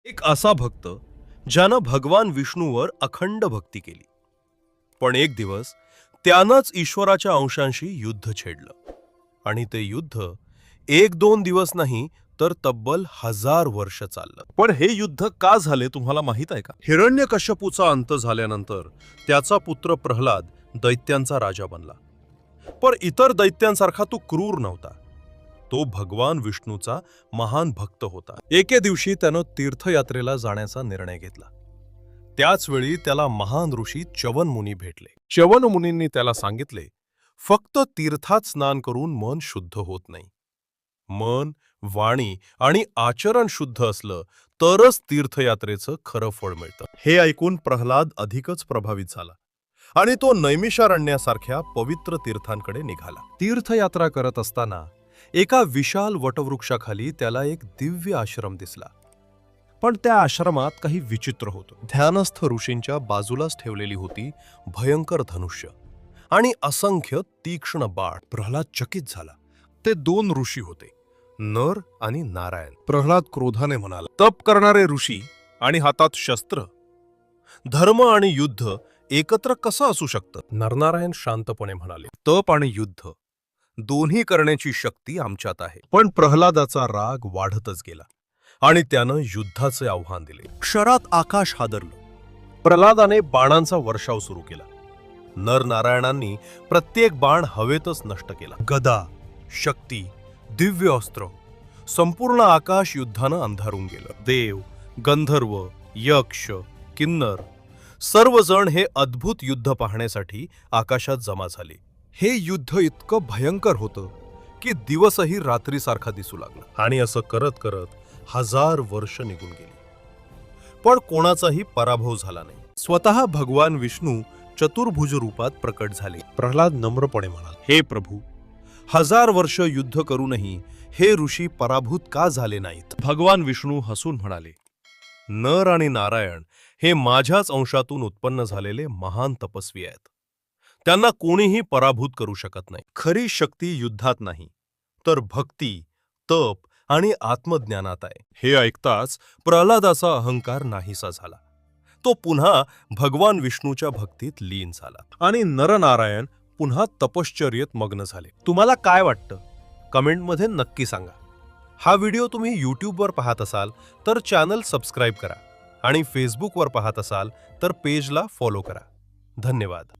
एक असा भक्त ज्यानं भगवान विष्णूवर अखंड भक्ती केली. पण एक दिवस त्यानंच ईश्वराच्या अंशांशी युद्ध छेडलं. आणि ते युद्ध एक दोन दिवस नाही तर तब्बल 1000 वर्ष चाललं. पण हे युद्ध का झाले तुम्हाला माहित आहे का? हिरण्यकश्यपूचा अंत झाल्यानंतर त्याचा पुत्र प्रल्हाद दैत्यांचा राजा बनला. पण इतर दैत्यांसारखा तो क्रूर नव्हता. तो भगवान विष्णूचा महान भक्त होता. एके दिवशी त्यानं तीर्थयात्रेला जाण्याचा निर्णय घेतला. त्याच वेळी त्याला महान ऋषी च्यवन मुनी भेटले. च्यवन मुनींनी त्याला सांगितले, फक्त तीर्थात स्नान करून मन शुद्ध होत नाही. मन, वाणी आणि आचरण शुद्ध असलं तरच तीर्थयात्रेचं खरं फळ मिळतं. हे ऐकून प्रल्हाद अधिकच प्रभावित झाला आणि तो नैमिषारण्यासारख्या पवित्र तीर्थांकडे निघाला. तीर्थयात्रा करत असताना एका विशाल वटवृक्षाखाली त्याला एक दिव्य आश्रम दिसला. पण त्या आश्रमात काही विचित्र होतं. ध्यानस्थ ऋषींच्या बाजूलाच ठेवलेली होती भयंकर धनुष्य आणि असंख्य तीक्ष्ण बाण. प्रल्हाद चकित झाला. ते 2 ऋषी होते, नर आणि नारायण. प्रल्हाद क्रोधाने म्हणाला, तप करणारे ऋषी आणि हातात शस्त्र, धर्म आणि युद्ध एकत्र कसं असू शकतं? नरनारायण शांतपणे म्हणाले, तप आणि युद्ध दोन्ही करण्याची शक्ती आमच्यात आहे. पण प्रल्हादाचा राग वाढतच गेला आणि त्यानं युद्धाचे आव्हान दिले. क्षरात आकाश हादरलं. प्रल्हादाने बाणांचा वर्षाव सुरू केला. नरनारायणांनी प्रत्येक बाण हवेतच नष्ट केला. गदा, शक्ती, दिव्य अस्त्र, संपूर्ण आकाश युद्धानं अंधारून गेलं. देव, गंधर्व, यक्ष, किन्नर सर्वजण हे अद्भुत युद्ध पाहण्यासाठी आकाशात जमा झाले. हे युद्ध इतकं भयंकर होतं की दिवसही रात्रीसारखा दिसू लागला. आणि असं करत करत 1000 वर्ष निघून गेली. पण कोणाचाही पराभव झाला नाही. स्वतः भगवान विष्णू चतुर्भुज रूपात प्रकट झाले. प्रल्हाद नम्रपणे म्हणाला, हे प्रभू, 1000 वर्ष युद्ध करूनही हे ऋषी पराभूत का झाले नाहीत? भगवान विष्णू हसून म्हणाले, नर आणि नारायण हे माझ्याच अंशातून उत्पन्न झालेले महान तपस्वी आहेत. त्यांना कोणीही पराभूत करू शकत नाही. खरी शक्ती युद्धात नाही तर भक्ती, तप आणि आत्मज्ञानात आहे. हे ऐकताच प्रल्हादाचा अहंकार नाहीसा झाला. तो पुन्हा भगवान विष्णूच्या भक्तीत लीन झाला आणि नरनारायण पुन्हा तपश्चर्येत मग्न झाले. तुम्हाला काय वाटतं? कमेंटमध्ये नक्की सांगा. हा व्हिडिओ तुम्ही यूट्यूबवर पाहत असाल तर चॅनल सबस्क्राईब करा आणि फेसबुकवर पाहत असाल तर पेजला फॉलो करा. धन्यवाद.